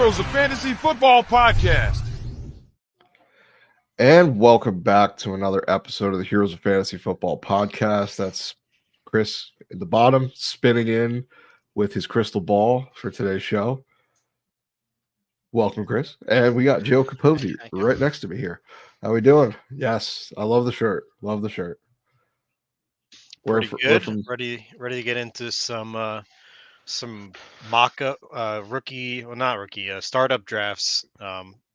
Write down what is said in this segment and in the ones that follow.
Heroes of Fantasy Football podcast. And welcome back to another episode of the Heroes of Fantasy Football podcast. That's Chris at the bottom, spinning in with his crystal ball for today's show. Welcome, Chris. And we got Joe Capote right next to me here. How we doing? Yes, I love the shirt. Love the shirt. Pretty good. Ready to get into some mock-up rookie, well, not rookie, startup drafts.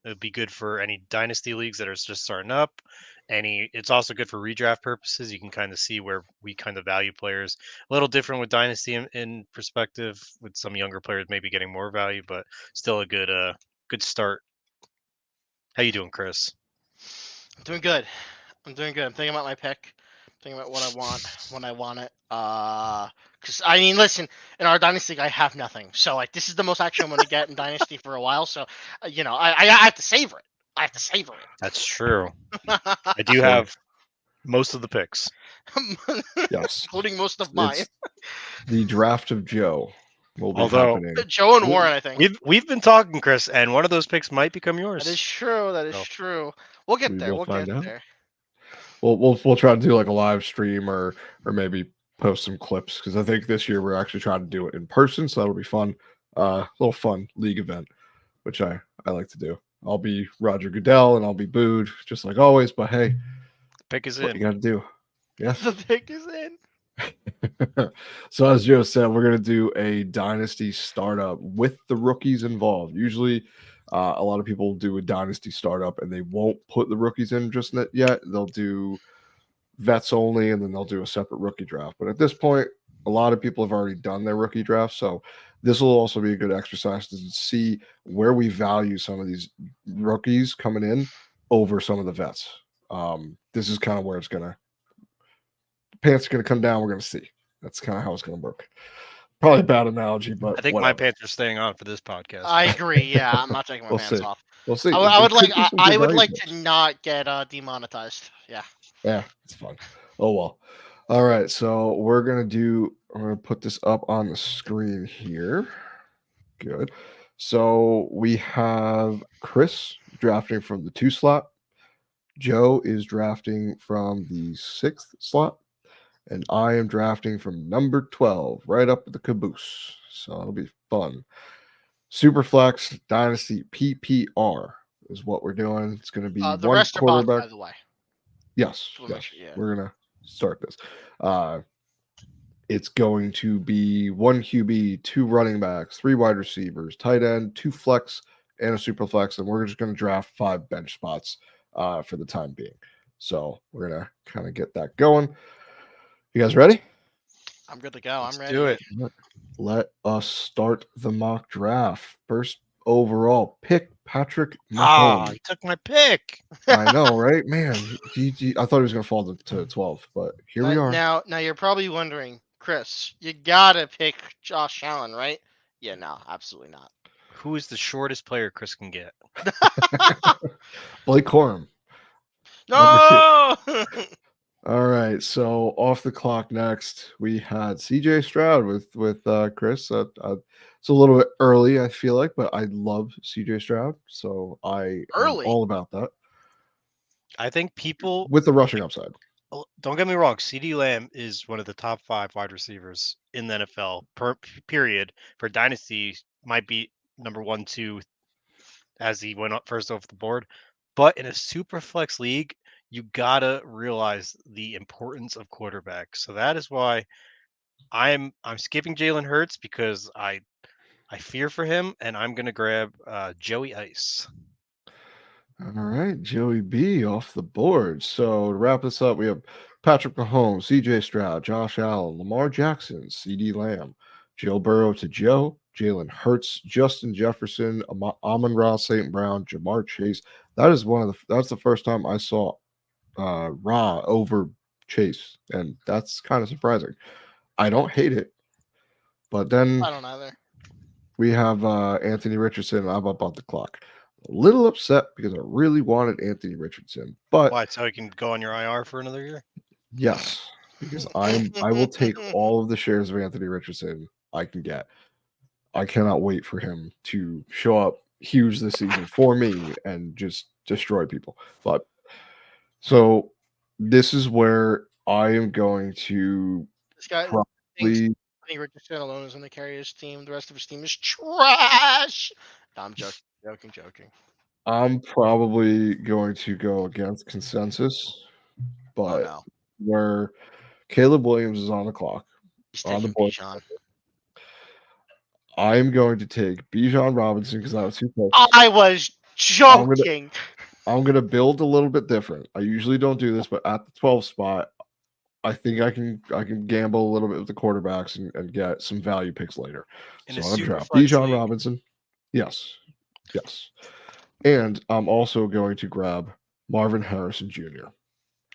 It'd be good for any dynasty leagues that are just starting up. It's also good for redraft purposes. You can kind of see where we kind of value players. A little different with dynasty in perspective, with some younger players maybe getting more value, but still a good start. How you doing, Chris? I'm doing good. I'm thinking about my pick. Thinking about what I want when I want it. Because I mean, listen, in our dynasty league, I have nothing. So like, this is the most action I'm going to get in dynasty for a while. So, I have to savor it. That's true. I do have most of the picks. Yes, including most of mine. It's the draft of Joe will be Although happening. Joe and Warren, I think we've been talking, Chris, and one of those picks might become yours. That is true. True. We'll get there. We'll get there. We'll try to do like a live stream or maybe post some clips, because I think this year we're actually trying to do it in person, so that'll be fun. A little fun league event, which I like to do. I'll be Roger Goodell and I'll be booed just like always, but hey, the pick is in. What you got to do? Yes, the pick is in. So as Joe said, we're gonna do a dynasty startup with the rookies involved. Usually, a lot of people do a dynasty startup and they won't put the rookies in just yet. They'll do vets only, and then they'll do a separate rookie draft. But at this point, a lot of people have already done their rookie draft, so this will also be a good exercise to see where we value some of these rookies coming in over some of the vets. This is kind of where pants are gonna come down. We're gonna see. That's kind of how it's gonna work. Probably a bad analogy, but I think whatever. my pants are staying on for this podcast. I agree. Yeah, I'm not taking my pants off. We'll see. I would like to not get demonetized. Yeah, it's fun. Oh well. All right, so I'm gonna put this up on the screen here. Good. So we have Chris drafting from the 2 slot. Joe is drafting from the 6th slot. And I am drafting from number 12, right up at the caboose. So it'll be fun. Superflex Dynasty PPR is what we're doing. It's going to be the one rest quarterback. Are bought, by the way. Yes. Yeah. We're going to start this. It's going to be 1 QB, 2 running backs, 3 wide receivers, tight end, 2 flex, and a superflex. And we're just going to draft 5 bench spots for the time being. So we're going to kind of get that going. You guys ready? I'm good to go. I'm ready. Do it. Let us start the mock draft. First overall pick, Patrick Mahomes. Ah, he took my pick. I know, right? Man, I thought he was going to fall to 12, but here we are. Now you're probably wondering, Chris, you got to pick Josh Allen, right? Yeah, no, absolutely not. Who is the shortest player Chris can get? Blake Corum. No! All right, so off the clock next, we had CJ Stroud with Chris. It's a little bit early, I feel like, but I love CJ Stroud, so I'm all about that. I think people with the rushing upside. Don't get me wrong, CeeDee Lamb is one of the top 5 wide receivers in the NFL period. For Dynasty, might be number 1, 2 as he went up first off the board. But in a super flex league, you gotta realize the importance of quarterbacks. So that is why I'm skipping Jalen Hurts, because I fear for him, and I'm gonna grab Joey Ice. All right, Joey B off the board. So to wrap this up, we have Patrick Mahomes, CJ Stroud, Josh Allen, Lamar Jackson, CeeDee Lamb, Joe Burrow to Joe, Jalen Hurts, Justin Jefferson, Amon-Ra St. Brown, Jamar Chase. That's the first time I saw Ra over Chase, and that's kind of surprising. I don't hate it, but then I don't either. We have Anthony Richardson. I'm up on the clock. A little upset because I really wanted Anthony Richardson, but why? So he can go on your IR for another year? Yes, because I will take all of the shares of Anthony Richardson I can get. I cannot wait for him to show up huge this season for me and just destroy people. But so this is where I am going to This guy thinks probably. Richardson alone is going to carry his team. The rest of his team is trash. No, I'm joking. I'm probably going to go against consensus, Oh but no, where Caleb Williams is on the clock, he's on the taking board, Bijan. I'm going to take Bijan Robinson because I was too close. I was joking. I'm gonna build a little bit different. I usually don't do this, but at the 12 spot, I think I can gamble a little bit with the quarterbacks and get some value picks later. In So a I'm gonna draft Superflex Bijan league. Robinson. Yes. And I'm also going to grab Marvin Harrison Jr.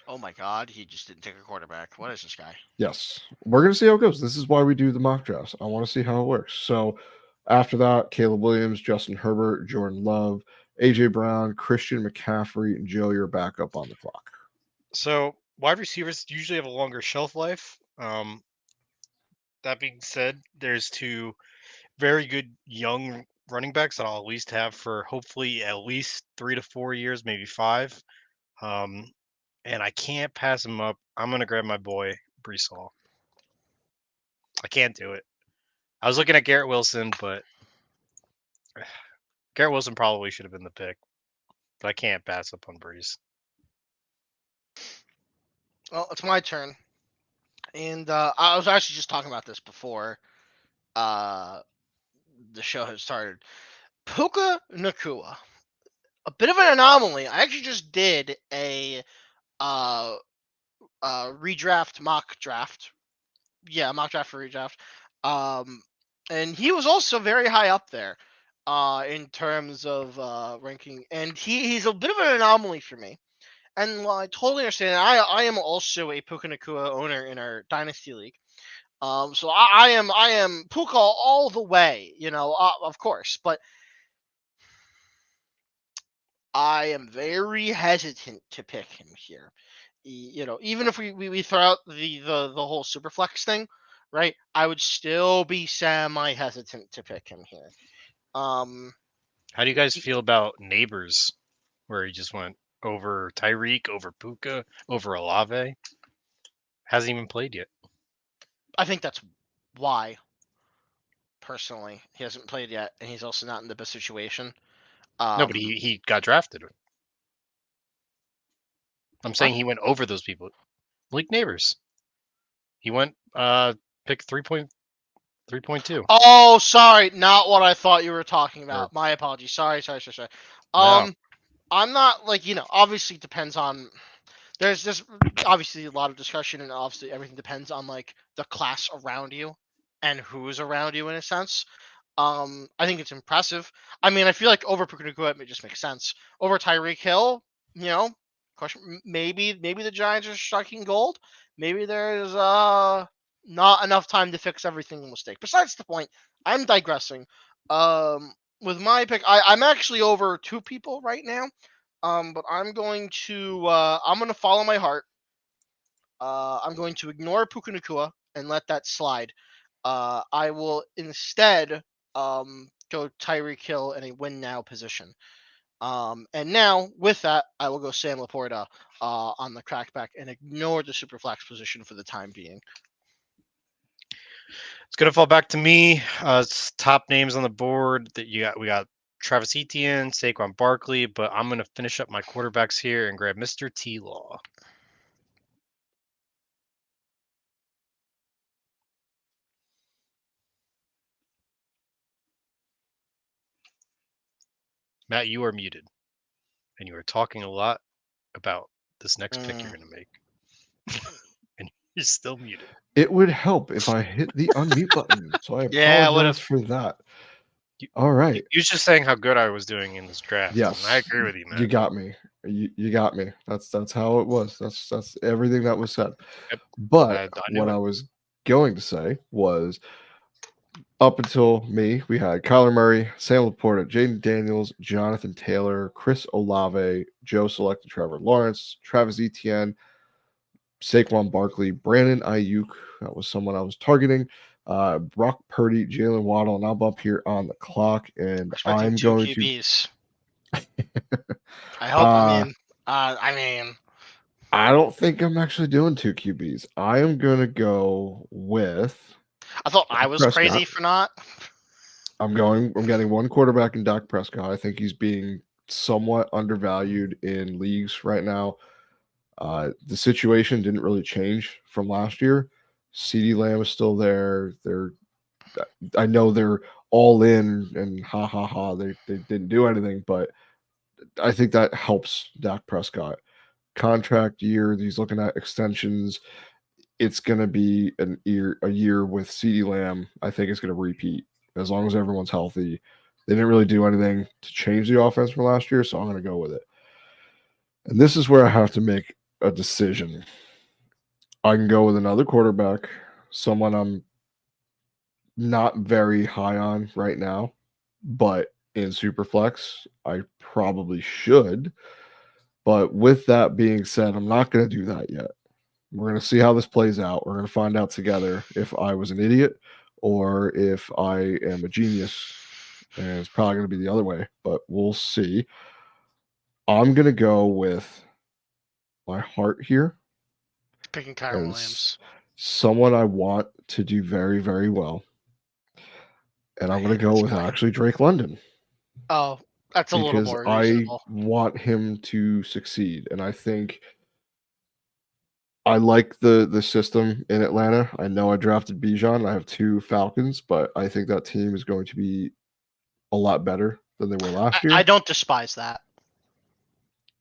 Oh my God, he just didn't take a quarterback. What is this guy? Yes. We're gonna see how it goes. This is why we do the mock drafts. I want to see how it works. So after that, Caleb Williams, Justin Herbert, Jordan Love, AJ Brown, Christian McCaffrey, and Joe, you're back up on the clock. So wide receivers usually have a longer shelf life. That being said, there's two very good young running backs that I'll at least have for hopefully at least 3 to 4 years, maybe 5. And I can't pass him up. I'm gonna grab my boy Brees Hall. I can't do it. I was looking at Garrett Wilson, but Garrett Wilson probably should have been the pick. But I can't pass up on Brees. Well, it's my turn, and I was actually just talking about this before the show had started. Puka Nakua, a bit of an anomaly. I actually just did a redraft mock draft. Yeah, mock draft for redraft. And he was also very high up there in terms of ranking, and he's a bit of an anomaly for me. And while I totally understand, I am also a Puka Nakua owner in our Dynasty League. So I am Puka all the way, of course, but I am very hesitant to pick him here. Even if we throw out the whole Superflex thing, right? I would still be semi hesitant to pick him here. How do you guys feel about Neighbors, where he just went over Tyreek, over Puka, over Olave? Hasn't even played yet. I think that's why. Personally, he hasn't played yet, and he's also not in the best situation. No, but he got drafted. I'm saying he went over those people. Like Neighbors. He went pick 3.2. Oh, sorry, not what I thought you were talking about. Or- My apologies. Sorry. No. I'm not obviously it depends on. There's obviously a lot of discussion, and obviously everything depends on like the class around you and who's around you in a sense. I think it's impressive. I mean, I feel like over Puka Nakua, it just makes sense. Over Tyreek Hill, question. Maybe the Giants are striking gold. Maybe there's not enough time to fix every single mistake. Besides the point, I'm digressing. With my pick, I'm actually over 2 people right now. But I'm going to follow my heart. I'm going to ignore Puka Nakua and let that slide. I will instead go Tyreek Hill in a win now position. And now with that, I will go Sam Laporta on the crackback and ignore the Superflex position for the time being. It's gonna fall back to me. It's top names on the board that we got Travis Etienne, Saquon Barkley, but I'm gonna finish up my quarterbacks here and grab Mr. T Law. Matt, you are muted, and you are talking a lot about this next pick you're gonna make, and you're still muted. It would help if I hit the unmute button. So I Yeah, apologize for that. All right. You was just saying how good I was doing in this draft. Yes. And I agree with you, man. You got me. You got me. That's how it was. That's everything that was said. Yep. But I knew what it. I was going to say was up until me, we had Kyler Murray, Sam Laporta, Jaden Daniels, Jonathan Taylor, Chris Olave, Joe selected Trevor Lawrence, Travis Etienne, Saquon Barkley, Brandon Ayuk. That was someone I was targeting. Brock Purdy, Jalen Waddle, and I'm up here on the clock, and Expecting I'm 2 going to. QBs. I hope. I mean, I don't think I'm actually doing 2 QBs. I am going to go with I thought I Dak was Prescott. crazy for not. I'm getting one quarterback in Dak Prescott. I think he's being somewhat undervalued in leagues right now. The situation didn't really change from last year. CeeDee Lamb is still there. I know they're all in and ha ha ha. They didn't do anything, but I think that helps Dak Prescott. Contract year, he's looking at extensions. It's gonna be a year with CeeDee Lamb. I think it's gonna repeat as long as everyone's healthy. They didn't really do anything to change the offense from last year, so I'm gonna go with it. And this is where I have to make a decision. I can go with another quarterback, someone I'm not very high on right now, but in Superflex, I probably should. But with that being said, I'm not going to do that yet. We're going to see how this plays out. We're going to find out together if I was an idiot or if I am a genius. And it's probably going to be the other way, but we'll see. I'm going to go with my heart here. Picking Kyron Williams. Someone I want to do very, very well. And I'm going to go with actually Drake London. Oh, that's a little more reasonable. I want him to succeed. And I think I like the system in Atlanta. I know I drafted Bijan. I have 2 Falcons, but I think that team is going to be a lot better than they were last year. I don't despise that.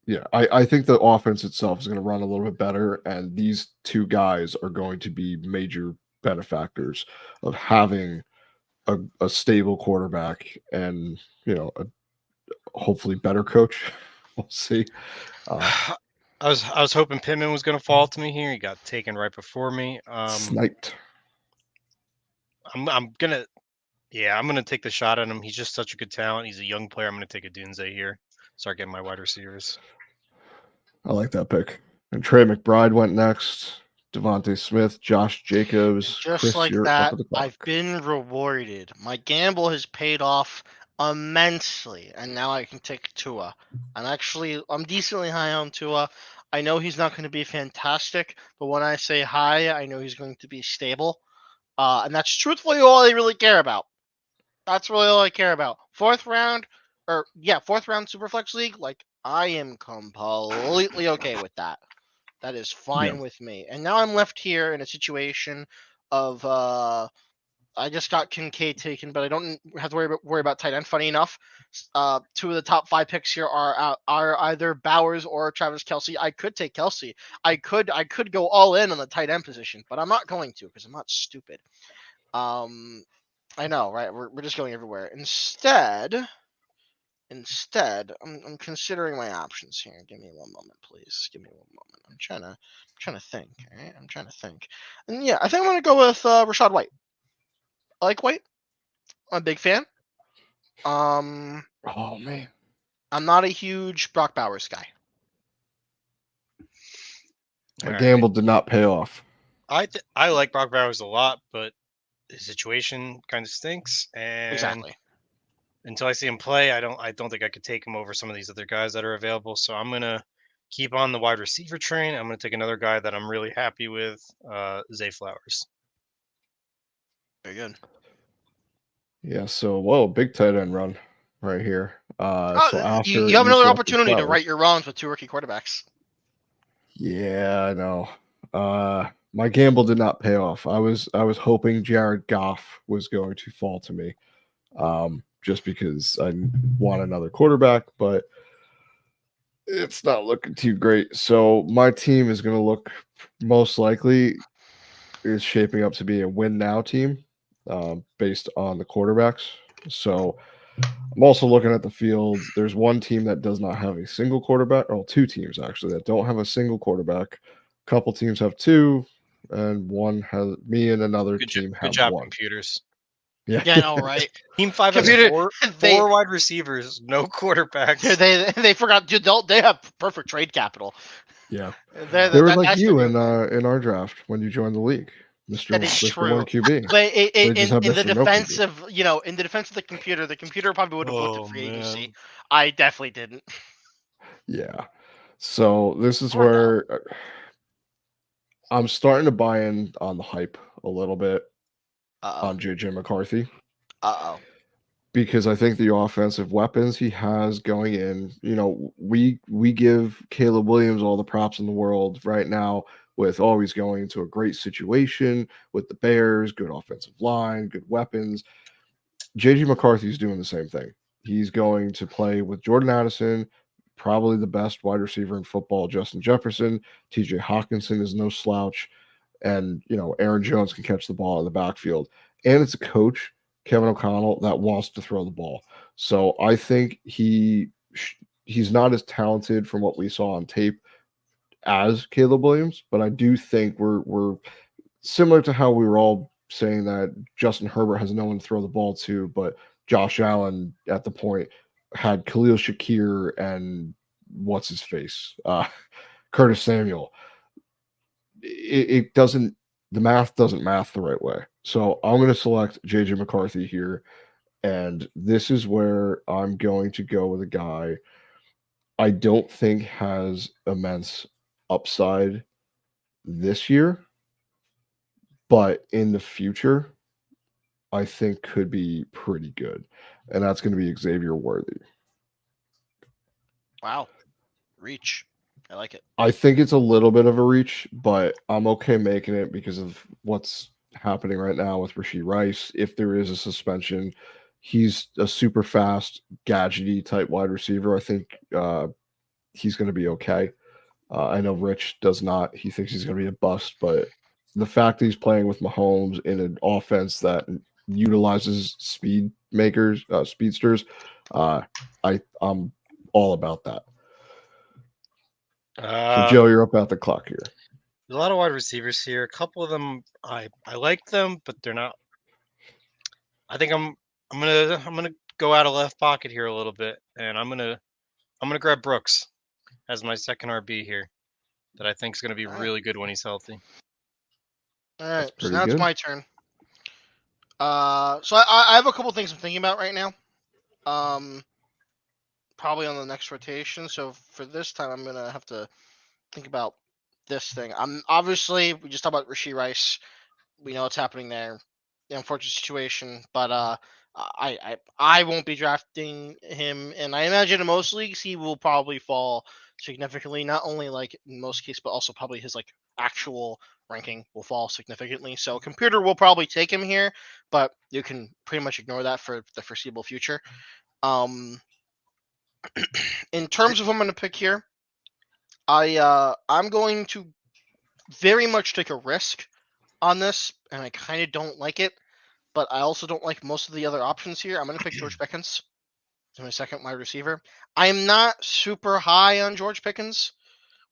Yeah, I think the offense itself is going to run a little bit better, and these 2 guys are going to be major benefactors of having a stable quarterback and, a hopefully better coach. We'll see. I was hoping Pittman was going to fall to me here. He got taken right before me. Sniped. I'm gonna take the shot at him. He's just such a good talent. He's a young player. I'm gonna take a Dunze here. Start getting my wide receivers. I like that pick. And Trey McBride went next. Devontae Smith, Josh Jacobs. Just Chris, like you're that, up at the clock. I've been rewarded. My gamble has paid off immensely, and now I can take Tua. I'm decently high on Tua. I know he's not going to be fantastic, but when I say high, I know he's going to be stable. And that's truthfully all I really care about. That's really all I care about. Fourth round Superflex League, like, I am completely okay with that. That is fine with me. And now I'm left here in a situation of I just got Kincaid taken, but I don't have to worry about tight end. Funny enough, 2 of the top 5 picks here are either Bowers or Travis Kelce. I could take Kelce. I could go all in on the tight end position, but I'm not going to because I'm not stupid. I know, right? We're just going everywhere. Instead, I'm considering my options here. Give me one moment, please. Give me one moment. I'm trying to think. All right, I'm trying to think. And yeah, I think I'm gonna go with Rashad White. I like White. I'm a big fan. Oh man, I'm not a huge Brock Bowers guy. My gamble did not pay off. I like Brock Bowers a lot, but his situation kind of stinks. And exactly. Until I see him play, I don't think I could take him over some of these other guys that are available. So I'm gonna keep on the wide receiver train. I'm gonna take another guy that I'm really happy with, Zay Flowers. Very good. Yeah. So big tight end run right here. So after you have another opportunity to right your wrongs with 2 rookie quarterbacks. Yeah, I know. My gamble did not pay off. I was hoping Jared Goff was going to fall to me. Just because I want another quarterback, but it's not looking too great. So my team is going to look most likely is shaping up to be a win now team based on the quarterbacks. So I'm also looking at the field. There's one team that does not have a single quarterback, or 2 teams actually that don't have a single quarterback. A couple teams have 2, and one has me and another team have good job, 1. Computers. Yeah, I know, right? Team 5 has 4 wide receivers, no quarterbacks. They forgot, dude. They have perfect trade capital. Yeah. They're, They were that, like that's you their in doing. our draft when you joined the league, That is Mr. true. One QB. But They just have in the Mr. No defense QB. of in the defense of the computer probably would have looked at Oh, free agency. man. I definitely didn't. Yeah. So this is Or no. where I'm starting to buy in on the hype a little bit Uh on JJ McCarthy. oh. Because I think the offensive weapons he has going in, we give Caleb Williams all the props in the world right now with always going into a great situation with the Bears, good offensive line, good weapons. JJ McCarthy's doing the same thing. He's going to play with Jordan Addison, probably the best wide receiver in football, Justin Jefferson. TJ Hawkinson is no slouch. And, Aaron Jones can catch the ball in the backfield. And it's a coach, Kevin O'Connell, that wants to throw the ball. So I think he's not as talented from what we saw on tape as Caleb Williams, but I do think we're similar to how we were all saying that Justin Herbert has no one to throw the ball to, but Josh Allen at the point had Khalil Shakir and what's his face, Curtis Samuel. It doesn't, the math doesn't math the right way. So I'm going to select JJ McCarthy here, and this is where I'm going to go with a guy I don't think has immense upside this year, but in the future I think could be pretty good, and that's going to be Xavier Worthy. Wow. Reach. I like it. I think it's a little bit of a reach, but I'm okay making it because of what's happening right now with Rashee Rice. If there is a suspension, he's a super fast, gadgety type wide receiver. I think he's going to be okay. I know Rich does not. He thinks he's going to be a bust, but the fact that he's playing with Mahomes in an offense that utilizes speedsters, I'm all about that. So Joe, you're up at the clock here. There's a lot of wide receivers here. A couple of them I like them, but they're not. I think I'm gonna go out of left pocket here a little bit, and I'm gonna grab Brooks as my second RB here. That I think is gonna be All right. really good when he's healthy. All right. So pretty now it's good. my turn. So I have a couple things I'm thinking about right now. Probably on the next rotation. So for this time, I'm gonna have to think about this thing. Obviously we just talked about Rashee Rice. We know what's happening there. The unfortunate situation, but I won't be drafting him, and I imagine in most leagues he will probably fall significantly. Not only like in most cases, but also probably his like actual ranking will fall significantly. So computer will probably take him here, but you can pretty much ignore that for the foreseeable future. In terms of who I'm going to pick here, I'm going to very much take a risk on this, and I kind of don't like it, but I also don't like most of the other options here. I'm going to pick George Pickens as my second wide receiver. I am not super high on George Pickens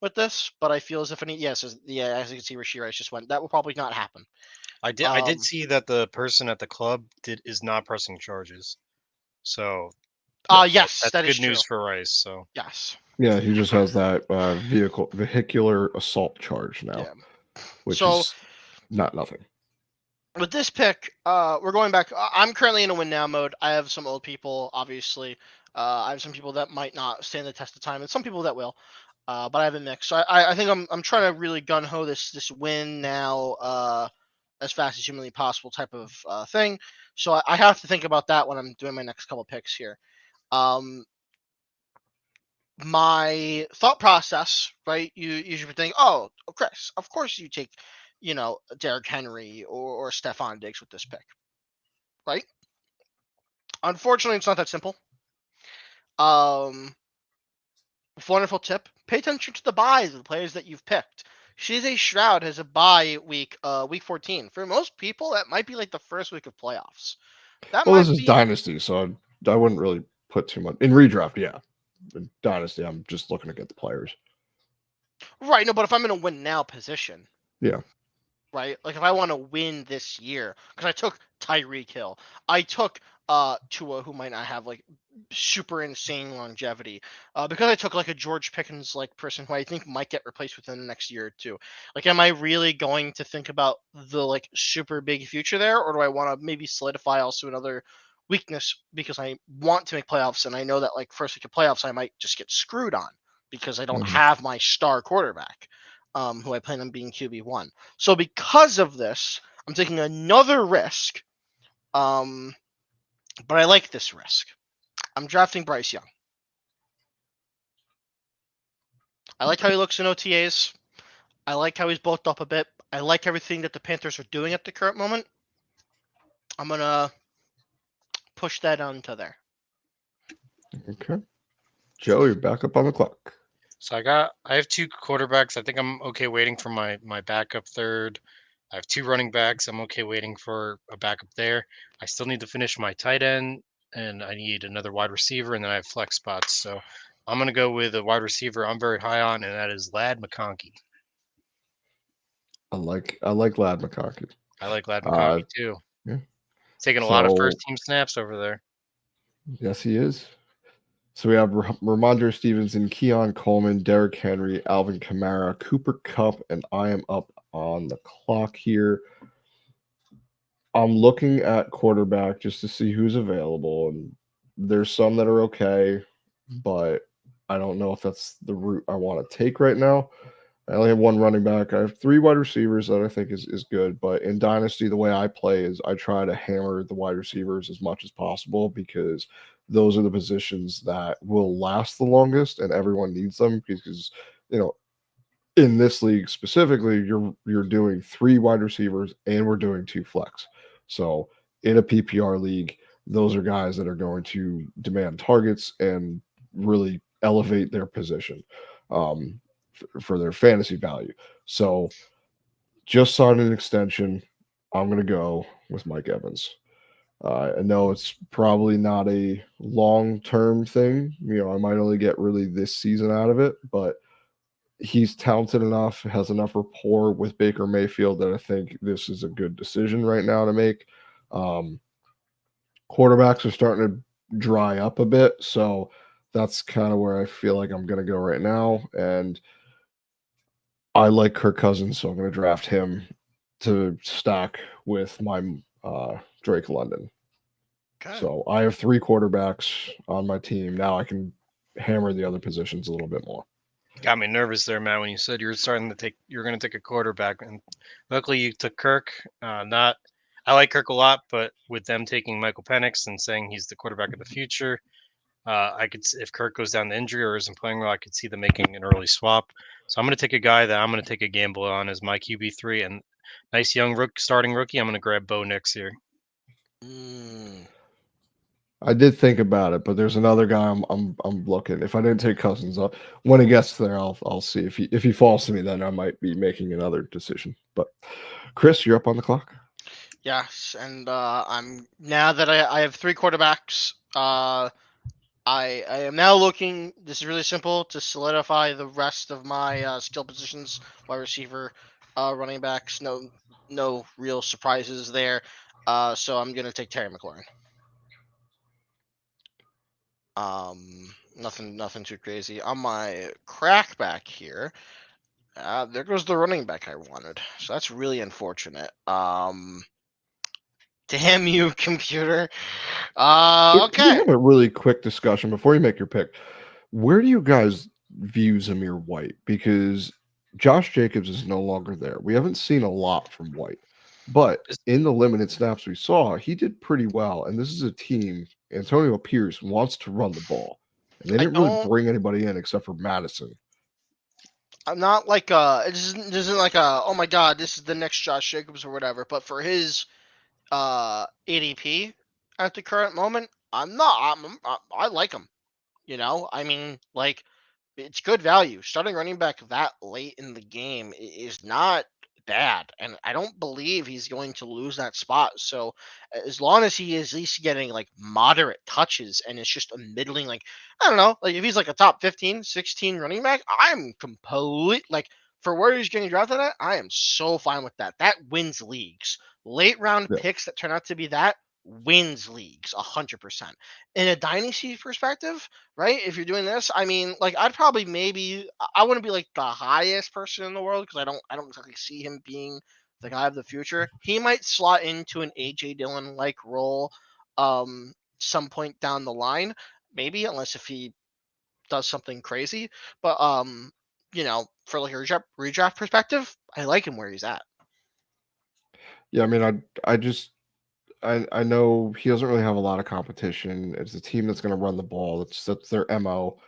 with this, but I feel as if as you can see, Rashee Rice just went. That will probably not happen. I did see that the person at the club is not pressing charges, so Yes, that's that is good news true. for Rice. So Yes. Yeah, he just has that vehicular assault charge now, Yeah. which So- is not nothing. With this pick, we're going back. I'm currently in a win now mode. I have some old people, obviously. I have some people that might not stand the test of time, and some people that will. But I have a mix. So I think I'm trying to really gun ho this win now as fast as humanly possible type of thing. So I have to think about that when I'm doing my next couple picks here. My thought process, right? You should think, oh, Chris, of course you take, Derrick Henry or Stephon Diggs with this pick, right? Unfortunately, it's not that simple. Wonderful tip: pay attention to the buys of the players that you've picked. CJ Stroud has a bye week 14. For most people, that might be like the first week of playoffs. That Well, might this is be Dynasty, so I wouldn't really put too much in redraft. Yeah, in Dynasty, I'm just looking to get the players. right. No, but if I'm in a win now position, Yeah. right? Like if I want to win this year, because I took Tyreek Hill, I took Tua, who might not have like super insane longevity. Because I took like a George Pickens like person who I think might get replaced within the next year or two. Like, am I really going to think about the like super big future there, or do I want to maybe solidify also another weakness because I want to make playoffs and I know that like first week of playoffs I might just get screwed on because I don't have my star quarterback, who I plan on being QB1. So because of this, I'm taking another risk. But I like this risk. I'm drafting Bryce Young. I like how he looks in OTAs. I like how he's bulked up a bit. I like everything that the Panthers are doing at the current moment. I'm going to push that onto there. Okay. Joe, you're back up on the clock. So I have 2 quarterbacks. I think I'm okay waiting for my backup third. I have 2 running backs. I'm okay waiting for a backup there. I still need to finish my tight end, and I need another wide receiver, and then I have flex spots. So I'm going to go with a wide receiver I'm very high on, and that is Lad McConkey. I like Lad McConkey. I like Lad McConkey too. Yeah. Taking a lot of first team snaps over there. Yes, he is. So we have Ramondre Stevenson, Keon Coleman, Derrick Henry, Alvin Kamara, Cooper Kupp, and I am up on the clock here. I'm looking at quarterback just to see who's available, and there's some that are okay, but I don't know if that's the route I want to take right now. I only have 1 running back. I have 3 wide receivers that I think is good, but in Dynasty, the way I play is I try to hammer the wide receivers as much as possible because those are the positions that will last the longest, and everyone needs them because, in this league specifically, you're doing 3 wide receivers and we're doing 2 flex. So in a PPR league, those are guys that are going to demand targets and really elevate their position for their fantasy value. So just signed an extension. I'm going to go with Mike Evans. I know it's probably not a long-term thing. I might only get really this season out of it, but he's talented enough, has enough rapport with Baker Mayfield that I think this is a good decision right now to make. Quarterbacks are starting to dry up a bit, so that's kind of where I feel like I'm going to go right now. And I like Kirk Cousins, so I'm going to draft him to stack with my Drake London. Okay. So I have 3 quarterbacks on my team. Now I can hammer the other positions a little bit more. Got me nervous there, Matt, when you said you're going to take a quarterback, and luckily you took Kirk. I like Kirk a lot, but with them taking Michael Penix and saying he's the quarterback of the future, if Kirk goes down to injury or isn't playing well, I could see them making an early swap. So I'm going to take a guy that I'm going to take a gamble on as my QB3, and nice young starting rookie. I'm going to grab Bo Nix here. I did think about it, but there's another guy I'm looking. If I didn't take Cousins, when he gets there, I'll see if he falls to me. Then I might be making another decision. But Chris, you're up on the clock. Yes, and I'm now that I have 3 quarterbacks. I am now looking. This is really simple to solidify the rest of my skill positions: wide receiver, running backs. No real surprises there. So I'm gonna take Terry McLaurin. Nothing too crazy. On my crackback here, there goes the running back I wanted. So that's really unfortunate. Damn you, computer. Can we Okay. have a really quick discussion before you make your pick? Where do you guys view Zamir White? Because Josh Jacobs is no longer there. We haven't seen a lot from White, but in the limited snaps we saw, he did pretty well. And this is a team, Antonio Pierce wants to run the ball. And they didn't really bring anybody in except for Madison. I'm not like it isn't like oh my god, this is the next Josh Jacobs or whatever, but for his ADP at the current moment, I like him. I mean, like, it's good value. Starting running back that late in the game is not bad, and I don't believe he's going to lose that spot. So as long as he is at least getting like moderate touches and it's just a middling, like, I don't know, like if he's like a top 15, 16 running back, I'm complete like for where he's getting drafted at, I am so fine with that. That wins leagues. Late round picks that turn out to be that wins leagues 100%. In a dynasty perspective, right? If you're doing this, I mean, like I'd probably I wouldn't be like the highest person in the world because I don't exactly see him being the guy of the future. He might slot into an AJ Dillon like role some point down the line, maybe, unless if he does something crazy. But for like a redraft perspective, I like him where he's at. Yeah, I mean, I know he doesn't really have a lot of competition. It's a team that's going to run the ball. That's their MO,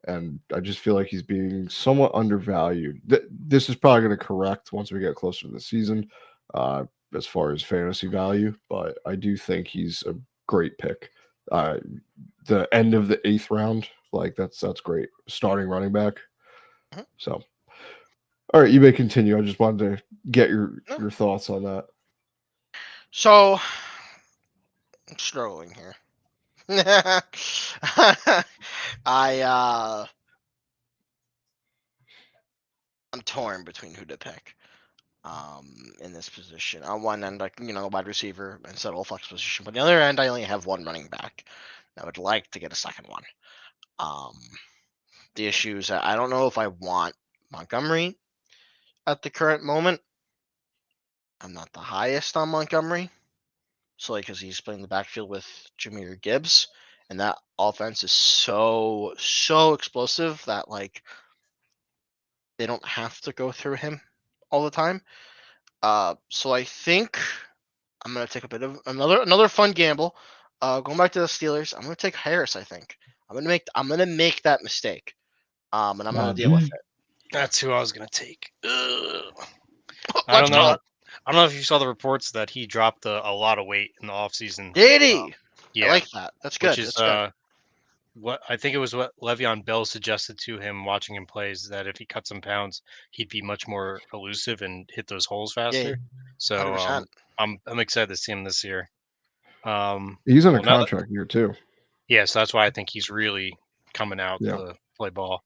and I just feel like he's being somewhat undervalued. This is probably going to correct once we get closer to the season, as far as fantasy value. But I do think he's a great pick. The end of the 8th round, like that's great. Starting running back. Mhm. So, all right, you may continue. I just wanted to get your thoughts on that. So I'm struggling here. I'm torn between who to pick in this position. On one end, like wide receiver and settle flex position, but on the other end, I only have one running back. I would like to get a second one. The issue is that I don't know if I want Montgomery at the current moment. I'm not the highest on Montgomery. So because he's playing the backfield with Jahmyr Gibbs, and that offense is so explosive that like they don't have to go through him all the time. So I think I'm gonna take a bit of another fun gamble. Going back to the Steelers, I'm gonna take Harris. I think I'm gonna make that mistake. And I'm gonna deal with it. That's who I was gonna take. Ugh. I Let's don't know. go. I don't know if you saw the reports that he dropped a lot of weight in the offseason. Did he? Yeah, I like that. That's good. which is That's good. what I think it was what Le'Veon Bell suggested to him watching him plays, that if he cut some pounds, he'd be much more elusive and hit those holes faster. So 100%. I'm excited to see him this year. He's in a well, now that- contract year too. yeah, so that's why I think he's really coming out Yeah. to play ball.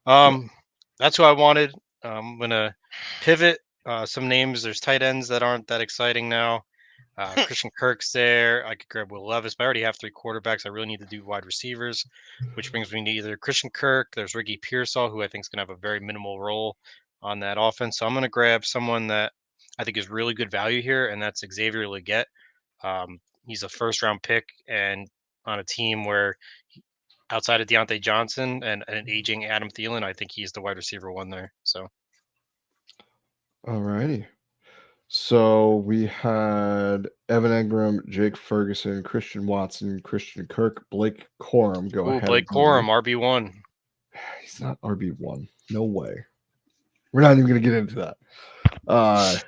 That's who I wanted. I'm gonna pivot. Some names. There's tight ends that aren't that exciting now. Christian Kirk's there. I could grab Will Levis, but I already have 3 quarterbacks. I really need to do wide receivers, which brings me to either Christian Kirk. There's Ricky Pearsall, who I think is going to have a very minimal role on that offense. So I'm going to grab someone that I think is really good value here, and that's Xavier Legette. He's a first-round pick, and on a team where outside of Deontay Johnson and an aging Adam Thielen, I think he's the wide receiver one there. So, All righty. So we had Evan Engram, Jake Ferguson, Christian Watson, Christian Kirk, Blake Corum go ahead. Blake Corum, RB1. He's not RB1. No way. We're not even going to get into that.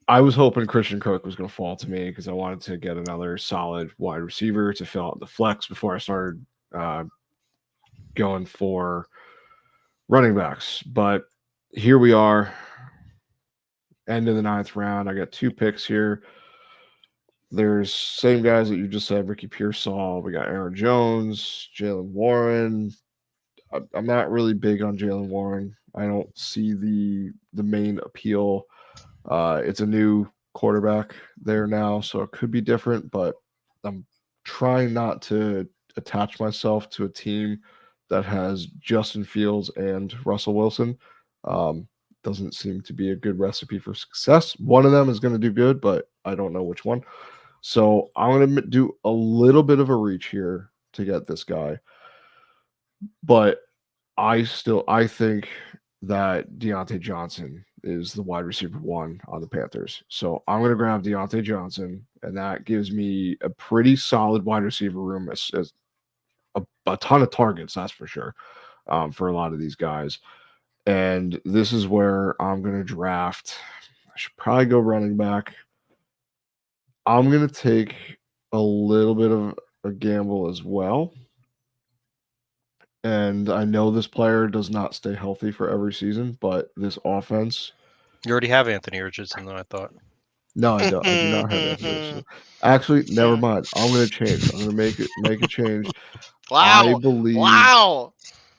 I was hoping Christian Kirk was going to fall to me because I wanted to get another solid wide receiver to fill out the flex before I started going for running backs. But here we are, end of the 9th round. I got 2 picks here. There's same guys that you just said, Ricky Pearsall. We got Aaron Jones, Jalen Warren. I'm not really big on Jalen Warren. I don't see the main appeal. It's a new quarterback there now, so it could be different, but I'm trying not to attach myself to a team that has Justin Fields and Russell Wilson. Doesn't seem to be a good recipe for success. One of them is going to do good, but I don't know which one. So I'm going to do a little bit of a reach here to get this guy. But I think that Deontay Johnson is the wide receiver 1 on the Panthers. So I'm going to grab Deontay Johnson, and that gives me a pretty solid wide receiver room, as a ton of targets, that's for sure, for a lot of these guys. And this is where I'm going to draft. I should probably go running back. I'm going to take a little bit of a gamble as well. And I know this player does not stay healthy for every season, but this offense. You already have Anthony Richardson, though, I thought. No, I don't. I do not have Anthony Richardson. Actually, never mind. I'm going to change. I'm going to make a change. Wow.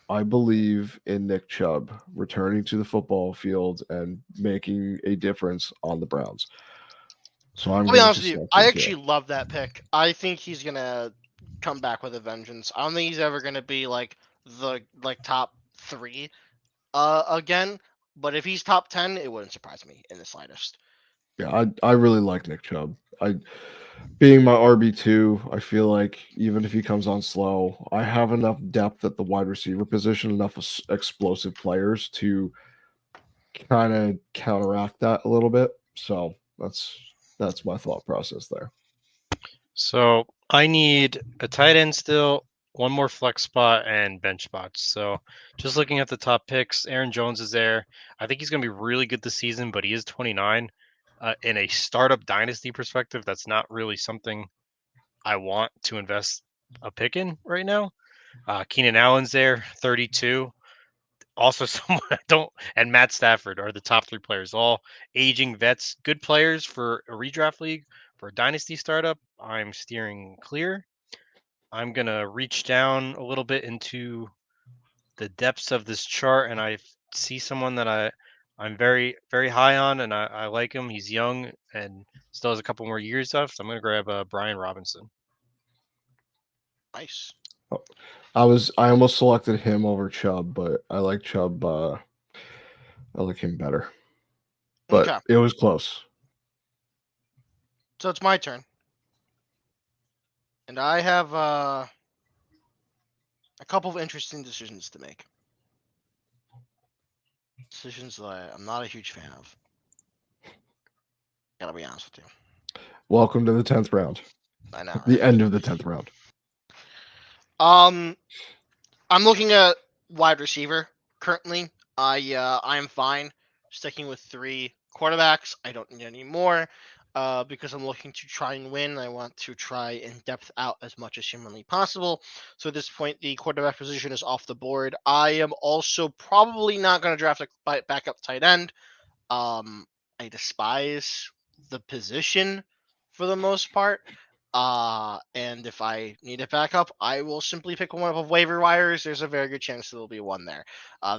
I believe in Nick Chubb returning to the football field and making a difference on the Browns. So I'm I'll be going honest to with you. select I DK. actually love that pick. I think he's gonna come back with a vengeance. I don't think he's ever gonna be like the top 3 again. But if he's top 10, it wouldn't surprise me in the slightest. Yeah, I really like Nick Chubb. Being my RB2, I feel like even if he comes on slow, I have enough depth at the wide receiver position, enough explosive players to kind of counteract that a little bit. So that's my thought process there. So I need a tight end still, one more flex spot, and bench spots. So just looking at the top picks, Aaron Jones is there. I think he's going to be really good this season, but he is 29. In a startup dynasty perspective, that's not really something I want to invest a pick in right now. Keenan Allen's there, 32. Also, someone I don't, and Matt Stafford are the top 3 players, all aging vets, good players for a redraft league. For a dynasty startup, I'm steering clear. I'm going to reach down a little bit into the depths of this chart, and I see someone that I'm very, very high on, and I like him. He's young and still has a couple more years left. I'm going to grab Brian Robinson. Nice. I almost selected him over Chubb, but I like Chubb. I like him better. But Okay. it was close. So it's my turn. And I have a couple of interesting decisions to make. Decisions that I'm not a huge fan of. Gotta be honest with you. Welcome to the 10th round. I know. The Right? end of the 10th round. I'm looking at wide receiver currently. I'm fine sticking with 3 quarterbacks. I don't need any more because I'm looking to try and win. I want to try and depth out as much as humanly possible. So at this point, the quarterback position is off the board. I am also probably not going to draft a backup tight end. I despise the position for the most part. And if I need a backup, I will simply pick one of waiver wires. There's a very good chance there'll be one there.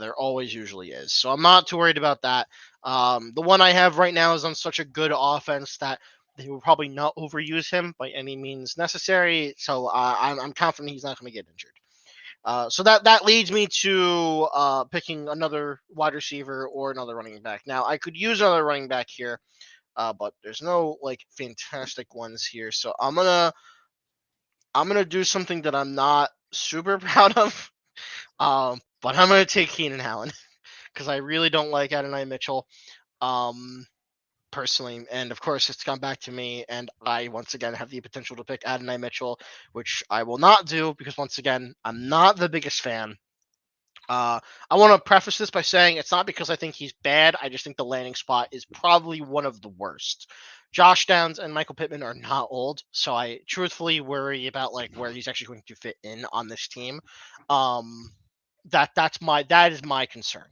There always usually is. So I'm not too worried about that. The one I have right now is on such a good offense that they will probably not overuse him by any means necessary. So I'm confident he's not going to get injured. So that leads me to picking another wide receiver or another running back. Now I could use another running back here. But there's no fantastic ones here, so I'm gonna do something that I'm not super proud of. But I'm gonna take Keenan Allen because I really don't like Adonai Mitchell, personally, and of course it's come back to me, and I once again have the potential to pick Adonai Mitchell, which I will not do because once again I'm not the biggest fan. I want to preface this by saying it's not because I think he's bad. I just think the landing spot is probably one of the worst. Josh Downs and Michael Pittman are not old, so I truthfully worry about where he's actually going to fit in on this team. That is my concern.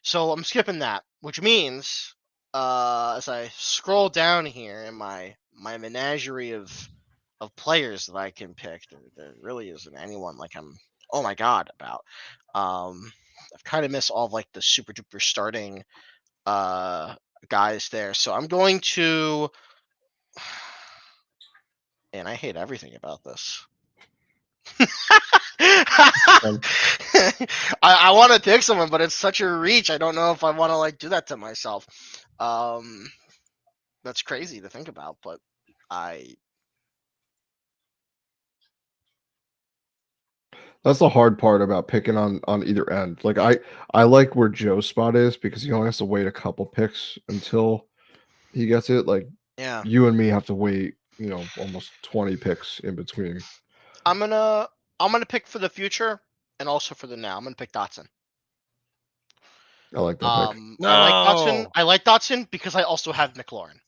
So I'm skipping that, which means as I scroll down here in my menagerie of players that I can pick, there really isn't anyone I'm oh my god about. I've kind of missed all of the super duper starting guys there. So I'm going to, and I hate everything about this. I want to pick someone, but it's such a reach. I don't know if I want to do that to myself. That's crazy to think about, but That's the hard part about picking on either end. I like where Joe's spot is because he only has to wait a couple picks until he gets it. Yeah. You and me have to wait, almost 20 picks in between. I'm gonna pick for the future and also for the now. I'm gonna pick Dotson. I like that pick. No. I like Dotson because I also have McLaurin.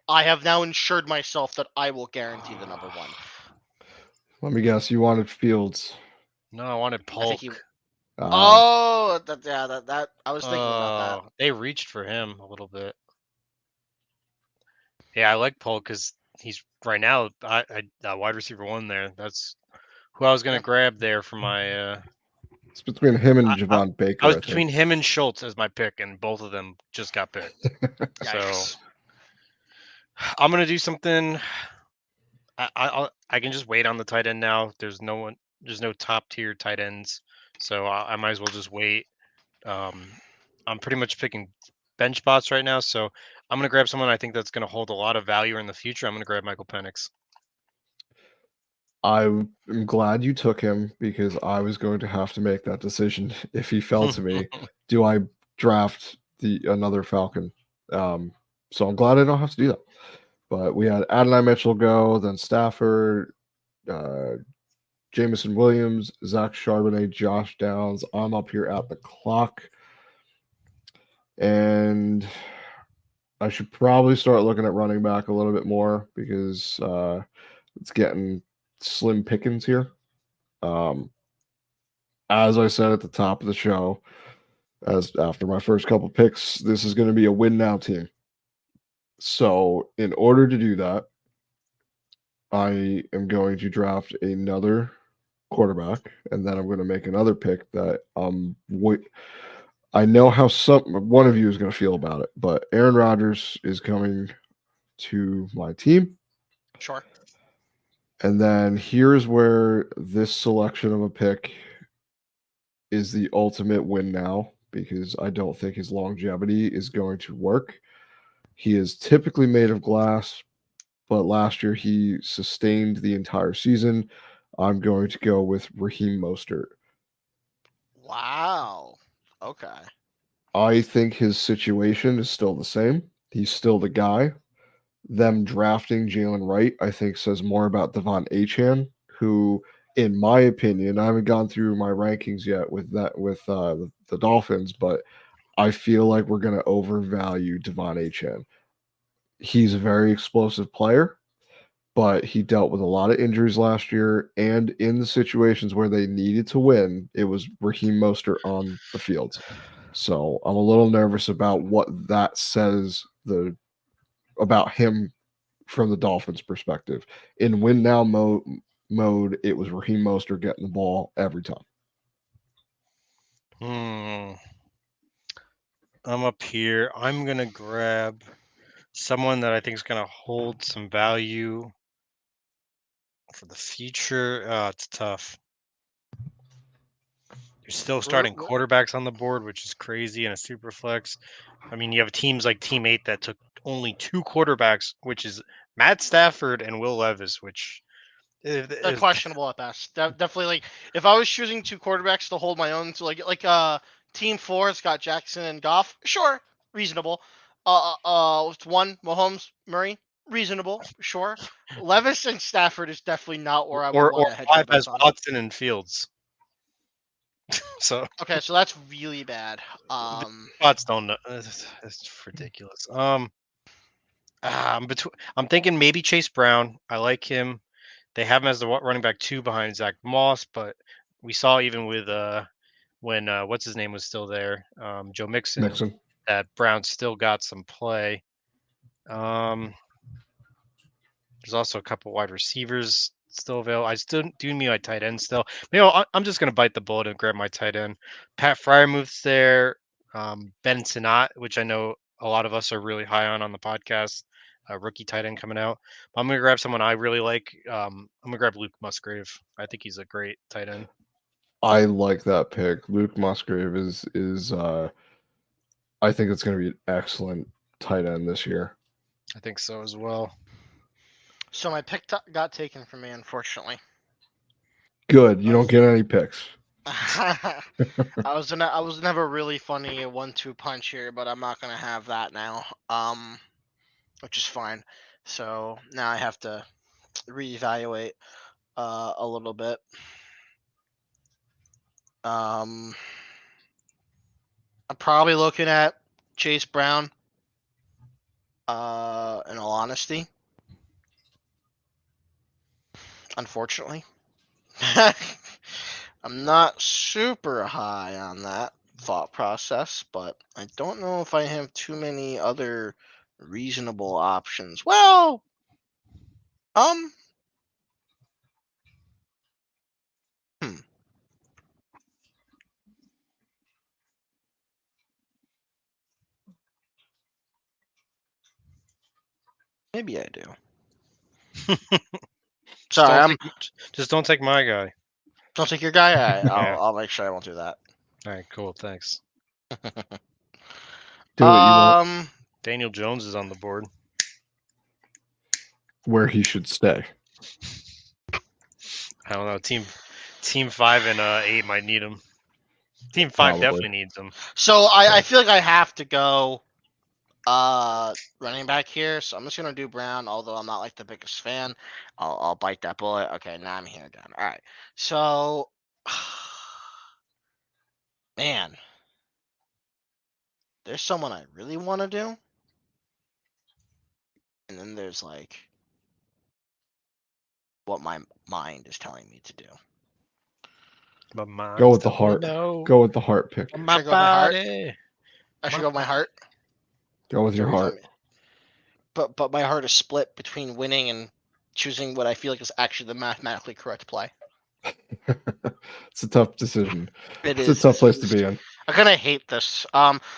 I have now ensured myself that I will guarantee the number 1. Let me guess. You wanted Fields. No, I wanted Polk. I think he. Ah. That I was thinking about that. They reached for him a little bit. Yeah, I like Polk because he's right now wide receiver 1 there. That's who I was gonna grab there for my. It's between him and Javon Baker. I was between him and Schultz as my pick, and both of them just got picked. Yikes. I'm gonna do something. I can just wait on the tight end now. There's no top tier tight ends, so I might as well just wait. I'm pretty much picking bench spots right now, so I'm gonna grab someone I think that's gonna hold a lot of value in the future. I'm gonna grab Michael Penix. I'm glad you took him because I was going to have to make that decision if he fell to me. Do I draft another Falcon? So I'm glad I don't have to do that. But we had Adonai Mitchell go, then Stafford, uh, Jameson Williams, Zach Charbonnet, Josh Downs. I'm up here at the clock. And I should probably start looking at running back a little bit more because it's getting slim pickings here. As I said at the top of the show, as after my first couple picks, this is going to be a win now team. So, in order to do that, I am going to draft another quarterback, and then I'm going to make another pick that I know how one of you is going to feel about it, but Aaron Rodgers is coming to my team. Sure. And then here's where this selection of a pick is the ultimate win now because I don't think his longevity is going to work. He is typically made of glass, but last year he sustained the entire season. I'm going to go with Raheem Mostert. Wow. Okay. I think his situation is still the same. He's still the guy. Them drafting Jalen Wright, I think, says more about Devon Achane, who, in my opinion, I haven't gone through my rankings yet with the Dolphins, but I feel like we're going to overvalue Devon Achane. He's a very explosive player, but he dealt with a lot of injuries last year, and in the situations where they needed to win, it was Raheem Mostert on the fields. So I'm a little nervous about what that says about him from the Dolphins' perspective. In win now mode, it was Raheem Mostert getting the ball every time. I'm up here. I'm gonna grab someone that I think is gonna hold some value for the future. It's tough. You're still starting quarterbacks on the board, which is crazy in a super flex. I mean, you have teams like Team 8 that took only 2 quarterbacks, which is Matt Stafford and Will Levis, which is Questionable at best. Definitely, like if I was choosing 2 quarterbacks to hold my own, so Team 4's got Jackson and Goff, sure, reasonable. It's 1 Mahomes, Murray, reasonable, sure. Levis and Stafford is definitely not where I would or want to hedge 5 my bets has on. Watson and Fields. So Okay, so that's really bad. spots don't know. It's ridiculous. I'm thinking maybe Chase Brown. I like him. They have him as the running back 2 behind Zach Moss, but we saw even with when what's his name was still there, Joe Mixon, that Brown still got some play. There's also a couple wide receivers still available. I still do need my tight end still. I'm just gonna bite the bullet and grab my tight end. Pat Fryermuth's there. Ben Sinnott, which I know a lot of us are really high on the podcast. Rookie tight end coming out. I'm gonna grab someone I really like. I'm gonna grab Luke Musgrave. I think he's a great tight end. I like that pick. Luke Musgrave is I think it's going to be an excellent tight end this year. I think so as well. So my pick got taken from me, unfortunately. Good. You don't get any picks. I was gonna have a really funny 1-2 punch here, but I'm not gonna have that now. Which is fine. So now I have to reevaluate a little bit. I'm probably looking at Chase Brown. In all honesty, unfortunately, I'm not super high on that thought process, but I don't know if I have too many other reasonable options. Well, hmm. Maybe I do. Just Sorry, just don't take my guy. don't take your guy. All right, Yeah. I'll make sure I won't do that. All right, cool. Thanks. Do what you want. Daniel Jones is on the board. Where he should stay. I don't know. Team 5 and 8 might need him. Team 5 Probably. definitely needs him. So I feel like I have to go running back here, so I'm just gonna do Brown, although I'm not like the biggest fan. I'll bite that bullet. Okay, now I'm here again. All right. So man, there's someone I really want to do. And then there's like what my mind is telling me to do. But mine Go with the heart. No. Go with the heart pick. My Should I go with my heart? body. I should go with my heart. Go with your Sorry, heart. But my heart is split between winning and choosing what I feel like is actually the mathematically correct play. It's a tough decision. It's a tough place to be in. I kind of hate this.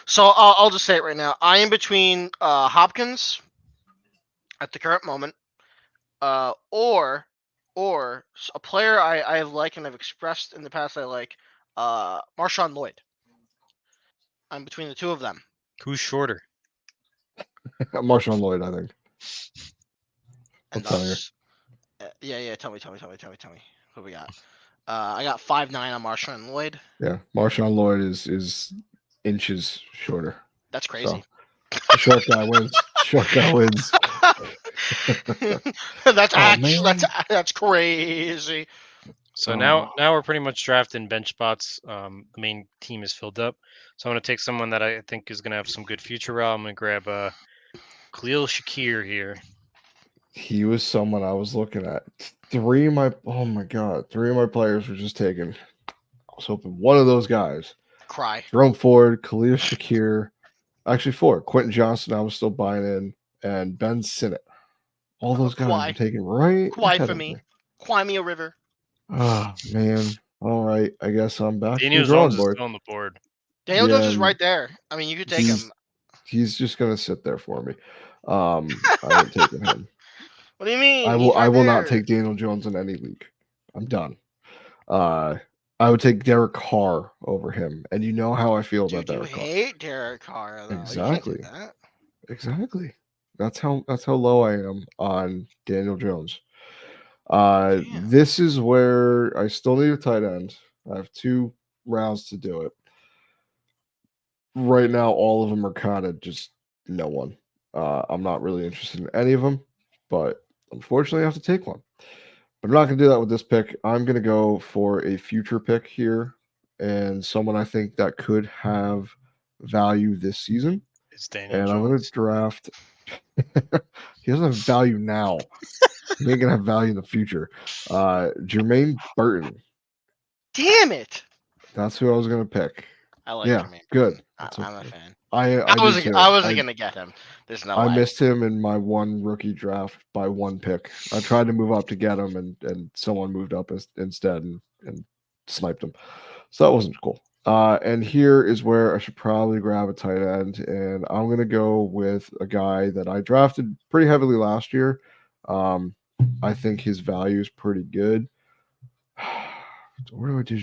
So I'll just say it right now. I am between Hopkins at the current moment, or a player I like and I've expressed in the past I like, Marshawn Lloyd. I'm between the two of them. Who's shorter? Marshawn Lloyd, I think. I'll And tell you. thus, yeah. Tell me. What we got? I got 5'9" on Marshawn Lloyd. Yeah, Marshawn Lloyd is inches shorter. That's crazy. So, the short guy wins. Short guy wins. That's crazy. So now we're pretty much drafting bench spots. The main team is filled up. So I'm going to take someone that I think is going to have some good future. I'm going to grab Khalil Shakir here. He was someone I was looking at. Three of my players were just taken. I was hoping one of those guys. Cry. Jerome Ford, Khalil Shakir. Actually, 4. Quentin Johnson, I was still buying in. And Ben Sinnott. All those guys were taken right. Cry for me. Cry me a river. Oh, man. All right. I guess I'm back Daniel to the drawing Jones board. is still on the board. Daniel Jones is right there. I mean, you could take him. He's just going to sit there for me. I ain't taking him. What do you mean? I will not take Daniel Jones in any league. I'm done. I would take Derek Carr over him, and you know how I feel about Derek Carr. You hate Derek Carr, though. Exactly. You can't do that. Exactly. That's how low I am on Daniel Jones. This is where I still need a tight end. I have 2 rounds to do it. Right now, all of them are kind of just no one. I'm not really interested in any of them, but unfortunately, I have to take one. But I'm not going to do that with this pick. I'm going to go for a future pick here and someone I think that could have value this season. It's Daniel and Jones. I'm going to draft. He doesn't have value now. He ain't going to have value in the future. Jermaine Burton. Damn it. That's who I was going to pick. I like Jermaine. Good. I'm a fan. I wasn't going to get him. There's no way. I missed him in my one rookie draft by 1 pick. I tried to move up to get him, and someone moved up instead and sniped him. So that wasn't cool. And here is where I should probably grab a tight end, and I'm going to go with a guy that I drafted pretty heavily last year. I think his value is pretty good. Where do I do?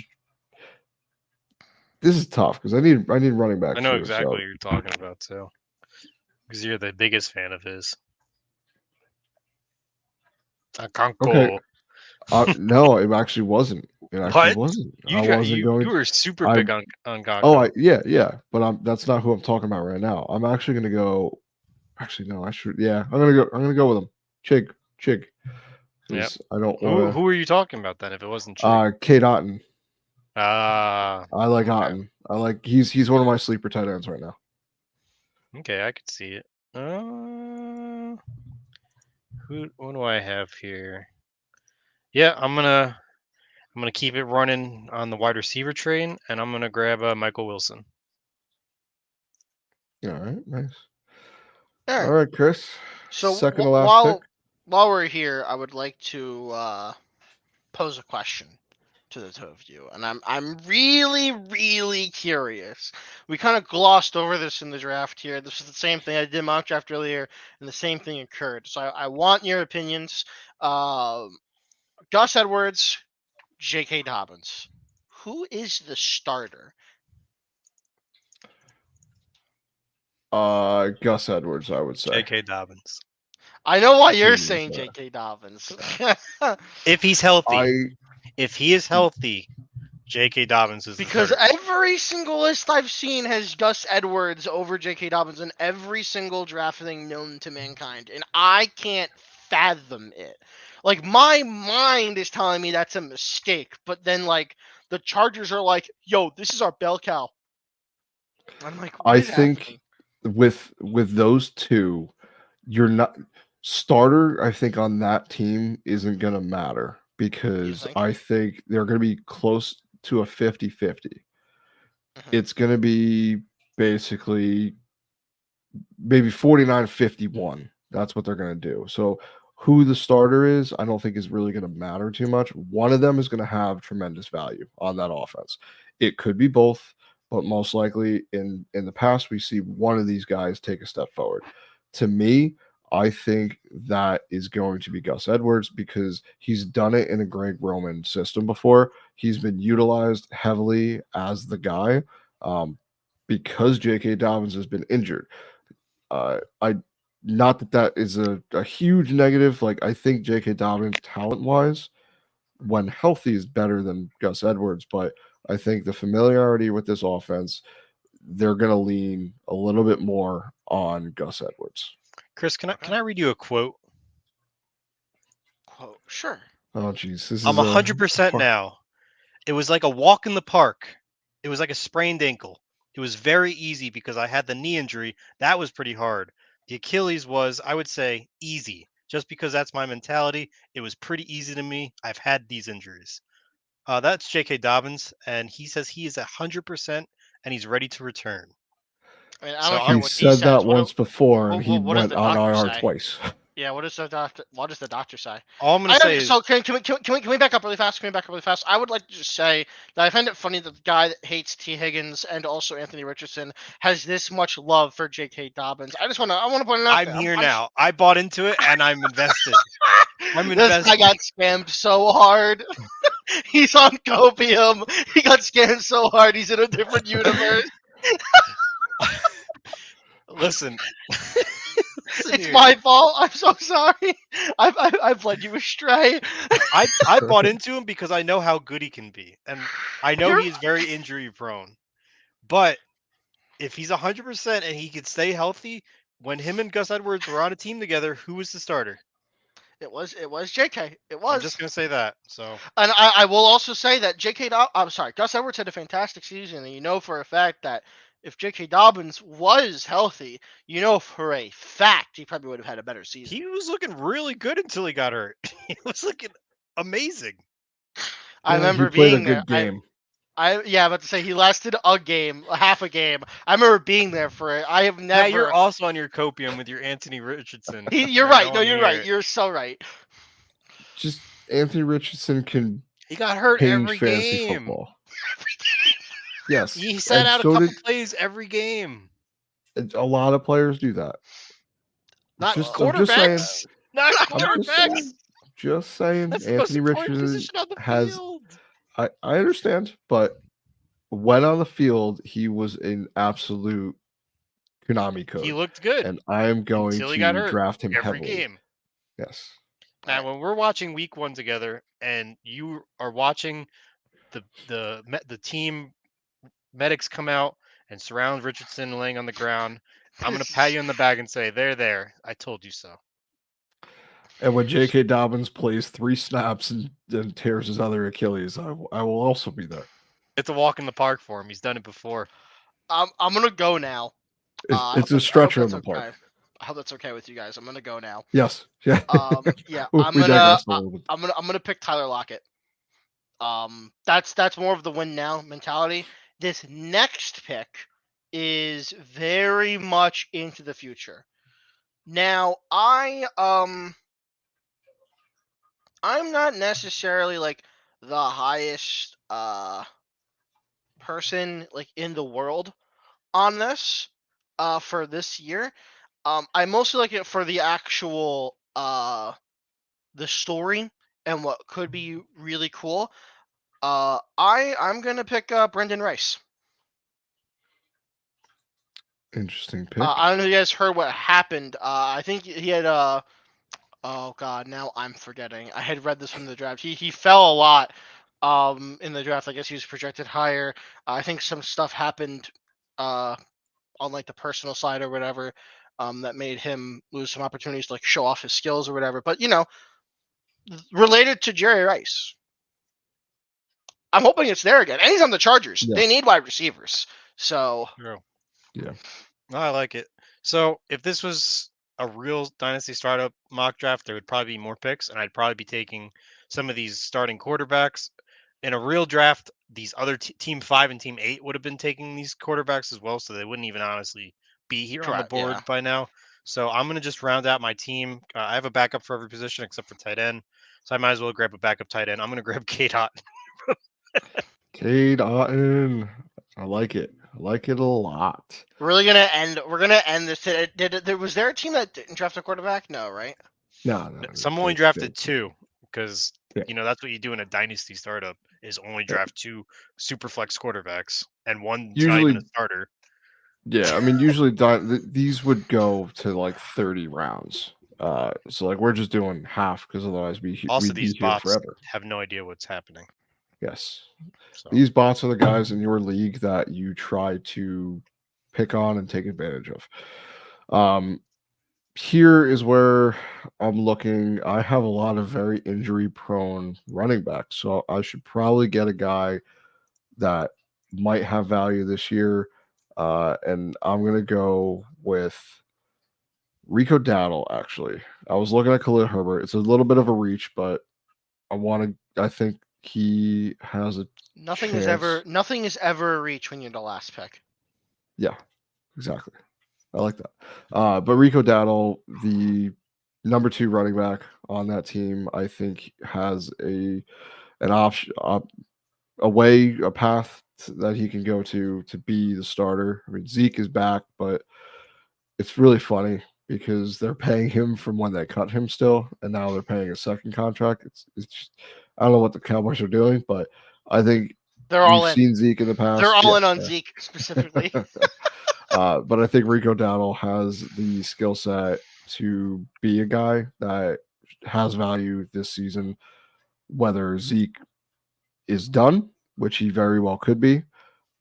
This is tough because I need running back. I know exactly what you're talking about too, because you're the biggest fan of his. Okay. No, it actually wasn't. It actually wasn't. You were super big on Gakpo. Oh, yeah. But that's not who I'm talking about right now. I'm actually going to go. Actually, no, I should. Yeah, I'm gonna go with him. Chig. Yeah. I don't. Who are you talking about then? If it wasn't Chig? Kate Otten. I like Otten. I like he's one of my sleeper tight ends right now. Okay, I could see it. What do I have here? Yeah, I'm gonna keep it running on the wide receiver train, and I'm gonna grab Michael Wilson. All right, nice. All right, Chris. So second to last pick. While we're here, I would like to pose a question to the two of you, and I'm really, really curious. We kind of glossed over this in the draft here. This is the same thing I did mock draft earlier, and the same thing occurred. So I want your opinions. Gus Edwards, J.K. Dobbins. Who is the starter? Gus Edwards, I would say. J.K. Dobbins. I know why you're Who is saying that? J.K. Dobbins. If he's healthy, I if he is healthy, J.K. Dobbins is Because the starter. every single list I've seen has Gus Edwards over J.K. Dobbins in every single draft thing known to mankind, and I can't fathom it. Like, my mind is telling me that's a mistake, but then, like, the Chargers are like, yo, this is our bell cow. I'm like, what I is think happening? with those two, you're not starter. I think on that team isn't going to matter because think? I think they're going to be close to a 50-50. Mhm. It's going to be basically maybe 49-51. That's what they're going to do. So who the starter is, I don't think is really going to matter too much. One of them is going to have tremendous value on that offense. It could be both, but most likely in the past we see one of these guys take a step forward. To me, I think that is going to be Gus Edwards because he's done it in a Greg Roman system before. He's been utilized heavily as the guy because J.K. Dobbins has been injured. I not that is a huge negative. Like I think J.K. Dobbins talent wise, when healthy, is better than Gus Edwards, but I think the familiarity with this offense, they're gonna lean a little bit more on Gus Edwards. Chris, can Okay. I read you a quote? Quote, sure. Oh geez, this I'm is 100% now. It was like a walk in the park. It was like a sprained ankle. It was very easy because I had the knee injury. That was pretty hard. The Achilles was, I would say, easy. Just because that's my mentality, it was pretty easy to me. I've had these injuries. That's J.K. Dobbins, and he says he is 100% and he's ready to return. I mean, I So don't care He what he said says. that once before, and he what does went the on doctor IR say? twice. Yeah, what does the doctor say? all I'm going to say is, So can we back up really fast? Can we back up really fast? I would like to just say that I find it funny that the guy that hates T. Higgins and also Anthony Richardson has this much love for J.K. Dobbins. I want to point it out I'm there. here now. I bought into it, and I'm invested. I'm This guy invested. got scammed so hard. He's on copium. He got scammed so hard. He's in a different universe. Listen. It's my fault. I'm so sorry. I've led you astray. I bought into him because I know how good he can be, and I know You're- he is very injury prone. But if he's 100% and he could stay healthy, when him and Gus Edwards were on a team together, who was the starter? It was JK. It I'm was. just gonna say that. So And I will also say that I'm sorry, Gus Edwards had a fantastic season, and you know for a fact that if J.K. Dobbins was healthy, you know for a fact he probably would have had a better season. he was looking really good until he got hurt. He was looking amazing. I Yeah, remember he played a being there. good game. Yeah, about to say he lasted a game, half a game. I remember being there for it. I have never. Now you're also on your copium with your Anthony Richardson. You're and I right. don't No, wanna you're hear right. it. You're so right. Just Anthony Richardson can He got hurt change every fantasy game. football. Yes, He sat and out a so couple did plays every game. a lot of players do that. Not I'm just saying. quarterbacks. Not I'm just quarterbacks. saying. Just saying. That's the most Anthony important Richardson position on the has. field. I understand, but when on the field, he was an absolute Konami code, He looked good and I am going until he got to hurt draft him every heavily. game. Yes. Now, when we're watching Week 1 together, and you are watching the team medics come out and surround Richardson laying on the ground, I'm gonna pat you on the back and say, "There, I told you so." And when J.K. Dobbins plays 3 snaps and tears his other Achilles, I will also be there. It's a walk in the park for him. He's done it before. I'm gonna go now. It's a stretcher in the park. Okay. I hope that's okay with you guys. I'm gonna go now. Yes. Yeah. Yeah. We digressed a little bit. I'm gonna pick Tyler Lockett. That's more of the win now mentality. This next pick is very much into the future. Now, I'm not necessarily like the highest person like in the world on this for this year. I mostly like it for the actual the story and what could be really cool. I'm gonna pick Brendan Rice. Interesting pick. I don't know if you guys heard what happened. I think he had oh god, now I'm forgetting. I had read this from the draft. He fell a lot in the draft. I guess he was projected higher. I think some stuff happened on like the personal side or whatever that made him lose some opportunities to like show off his skills or whatever. But related to Jerry Rice, I'm hoping it's there again. And he's on the Chargers. Yeah. They need wide receivers. So True. Yeah. No, I like it. So if this was a real dynasty startup mock draft, there would probably be more picks, and I'd probably be taking some of these starting quarterbacks. In a real draft, these other team 5 and team 8 would have been taking these quarterbacks as well, so they wouldn't even honestly be here on the correct, board yeah. by now. So I'm gonna just round out my team. I have a backup for every position except for tight end, so I might as well grab a backup tight end. I'm gonna grab Kate Hot. Cade Otton. I like it. I like it a lot. We're gonna end this. Was there a team that didn't draft a quarterback? No, right? No. Some only they- drafted 2 because Yeah. that's what you do in a dynasty startup is only draft 2 Superflex quarterbacks and one not Usually- even a starter. Yeah, I mean, usually these would go to like 30 rounds. So like we're just doing half because otherwise we'd Also, be these here bots forever. have no idea what's happening. Yes, So these bots are the guys in your league that you try to pick on and take advantage of. Here is where I'm looking. I have a lot of very injury-prone running backs, so I should probably get a guy that might have value this year. And I'm gonna go with Rico Dowdle. Actually, I was looking at Khalil Herbert. It's a little bit of a reach, but I think he has a Nothing chance. is ever a reach when you're the last pick. Yeah, exactly. I like that. But Rico Dowdle, the number 2 running back on that team, I think has an option, a path that he can go to be the starter. I mean, Zeke is back, but it's really funny because they're paying him from when they cut him still, and now they're paying a second contract. It's just, I don't know what the Cowboys are doing, but I think They're all we've in. seen Zeke in the past. They're all Yeah, in on yeah. Zeke specifically. But I think Rico Dowdle has the skill set to be a guy that has value this season, whether Zeke is done, which he very well could be,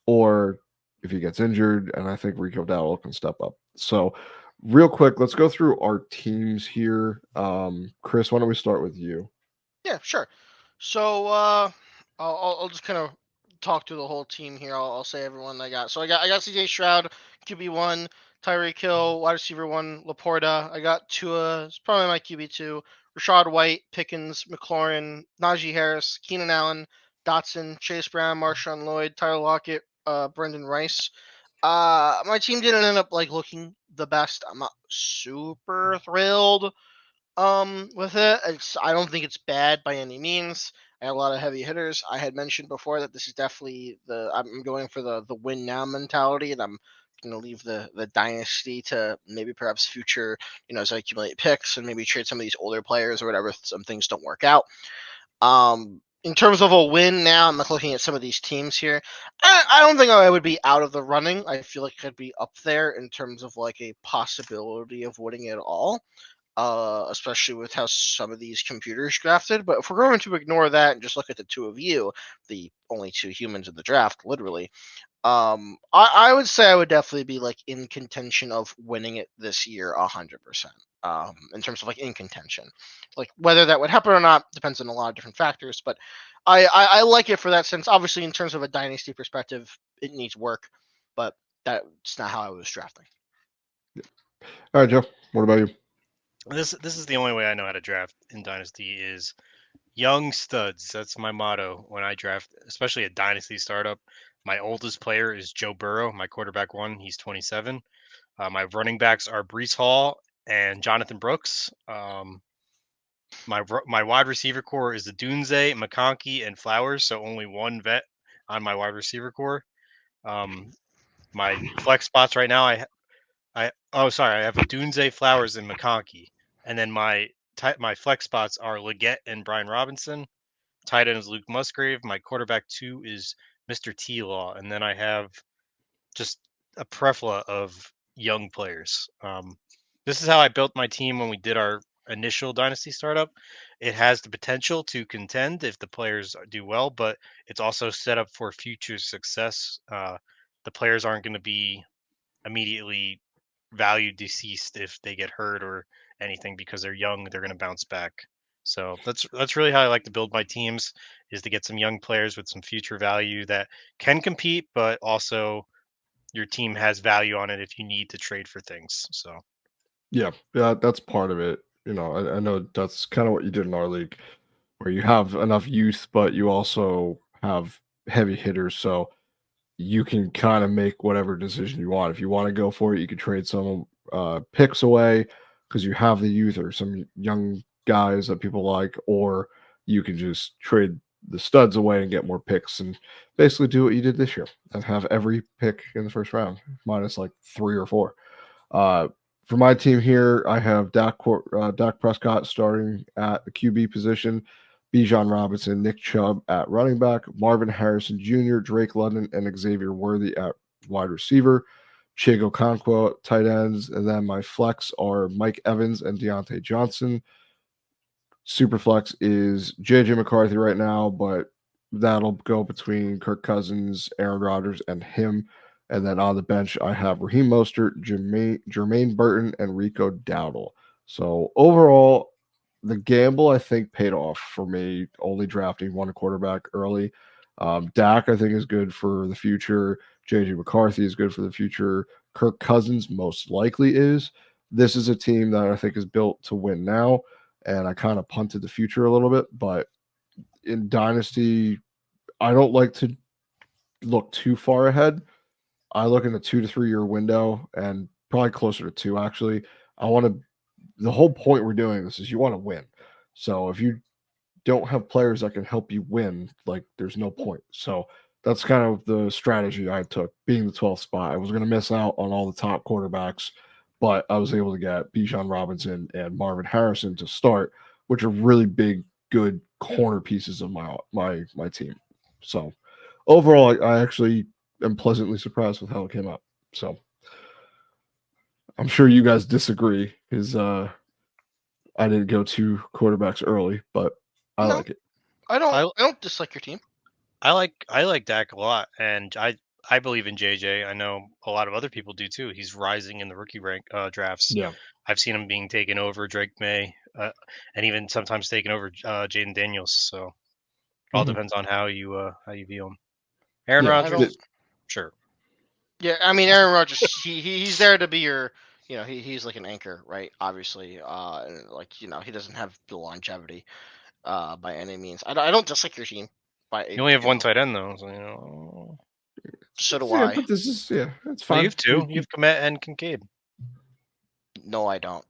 or if he gets injured, and I think Rico Dowdle can step up. So, real quick, let's go through our teams here. Chris, why don't we start with you? Yeah, sure. So I'll just kind of talk to the whole team here. I'll say everyone I got. So I got CJ Stroud, QB1, Tyreek Hill, wide receiver 1, Laporta. I got Tua, it's probably my QB2, Rashad White, Pickens, McLaurin, Najee Harris, Keenan Allen, Dotson, Chase Brown, Marshawn Lloyd, Tyler Lockett, Brendan Rice. My team didn't end up like looking the best. I'm not super thrilled with it. I don't think it's bad by any means. I had a lot of heavy hitters. I had mentioned before that this is definitely I'm going for the win now mentality, and I'm going to leave the dynasty to maybe perhaps future, as I accumulate picks and maybe trade some of these older players or whatever if some things don't work out. In terms of a win now, I'm looking at some of these teams here. I don't think I would be out of the running. I feel like I'd be up there in terms of like a possibility of winning it all. Especially with how some of these computers drafted. But if we're going to ignore that and just look at the two of you, the only 2 humans in the draft, literally, I would say I would definitely be like in contention of winning it this year 100%. In terms of like in contention, like whether that would happen or not depends on a lot of different factors. But I like it for that sense. Obviously, in terms of a dynasty perspective, it needs work, but that's not how I was drafting. All right, Joe. What about you? this is the only way I know how to draft in Dynasty is young studs. That's my motto when I draft, especially a Dynasty startup. My oldest player is Joe Burrow, my quarterback 1. He's 27. My running backs are Breece Hall and Jonathan Brooks. my wide receiver core is the Dunze, McConkey, and Flowers. So only one vet on my wide receiver core. My flex spots right now, I have Dunze, Flowers, and McConkey, and then my flex spots are Leggett and Brian Robinson. Tight end is Luke Musgrave. My quarterback 2 is Mr. T-Law, and then I have just a plethora of young players. This is how I built my team when we did our initial Dynasty startup. It has the potential to contend if the players do well, but it's also set up for future success. The players aren't going to be immediately value deceased if they get hurt or anything because they're young. They're going to bounce back. So that's really how I like to build my teams, is to get some young players with some future value that can compete, but also your team has value on it if you need to trade for things. So Yeah, that's part of it. I know that's kind of what you did in our league, where you have enough youth, but you also have heavy hitters, so you can kind of make whatever decision you want. If you want to go for it, you could trade some picks away because you have the youth or some young guys that people like, or you can just trade the studs away and get more picks and basically do what you did this year and have every pick in the first round, minus like 3 or 4. For my team here, I have Dak Prescott starting at the QB position, Bijan Robinson, Nick Chubb at running back, Marvin Harrison Jr., Drake London, and Xavier Worthy at wide receiver, Chigo Okonkwo at tight ends, and then my flex are Mike Evans and Deontay Johnson. Superflex is JJ McCarthy right now, but that'll go between Kirk Cousins, Aaron Rodgers, and him. And then on the bench, I have Raheem Mostert, Jermaine Burton, and Rico Dowdle. So overall, the gamble, I think, paid off for me, only drafting one quarterback early. Dak, I think, is good for the future. JJ McCarthy is good for the future. Kirk Cousins most likely is. This is a team that I think is built to win now, and I kind of punted the future a little bit. But in Dynasty, I don't like to look too far ahead. I look in a 2 to 3 year window, and probably closer to 2, actually. The whole point we're doing this is you want to win. So if you don't have players that can help you win, like, there's no point. So that's kind of the strategy I took, being the 12th spot. I was going to miss out on all the top quarterbacks, but I was able to get Bijan Robinson and Marvin Harrison to start, which are really big, good corner pieces of my team. So overall, I actually am pleasantly surprised with how it came out. So I'm sure you guys disagree, because I didn't go 2 quarterbacks early, but I like it. I don't dislike your team. I like Dak a lot, and I believe in JJ. I know a lot of other people do too. He's rising in the rookie rank drafts. Yeah. I've seen him being taken over Drake May, and even sometimes taken over Jaden Daniels. So it all depends on how you view him. Aaron Rodgers, sure. Yeah, I mean, Aaron Rodgers, he's there to be your, he's like an anchor, right? Obviously, he doesn't have the longevity by any means. I don't dislike your team. You only have one tight end though, so So do I. I. But this is it's well, fine. you have 2. You have Komet and Kincaid. No, I don't.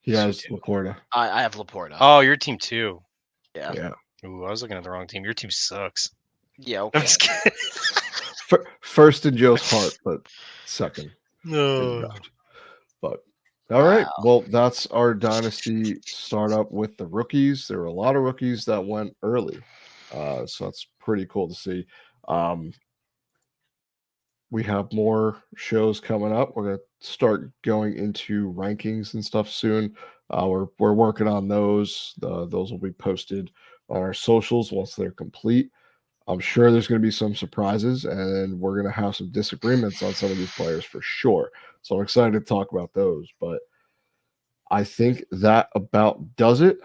He has Laporta. I have Laporta. Oh, your team 2. Yeah. Yeah. Ooh, I was looking at the wrong team. Your team sucks. Yeah. I'm Okay. just kidding. First in Joe's heart, but second. No. But all right. Wow. Well, that's our Dynasty startup with the rookies. There were a lot of rookies that went early. So that's pretty cool to see. We have more shows coming up. We're going to start going into rankings and stuff soon. We're working on those. Those will be posted on our socials once they're complete. I'm sure there's going to be some surprises, and we're going to have some disagreements on some of these players for sure. So I'm excited to talk about those. But I think that about does it.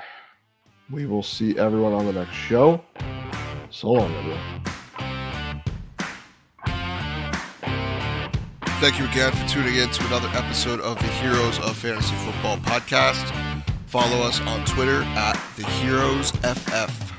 We will see everyone on the next show. So long, everyone. Thank you again for tuning in to another episode of the Heroes of Fantasy Football podcast. Follow us on Twitter at TheHeroesFF.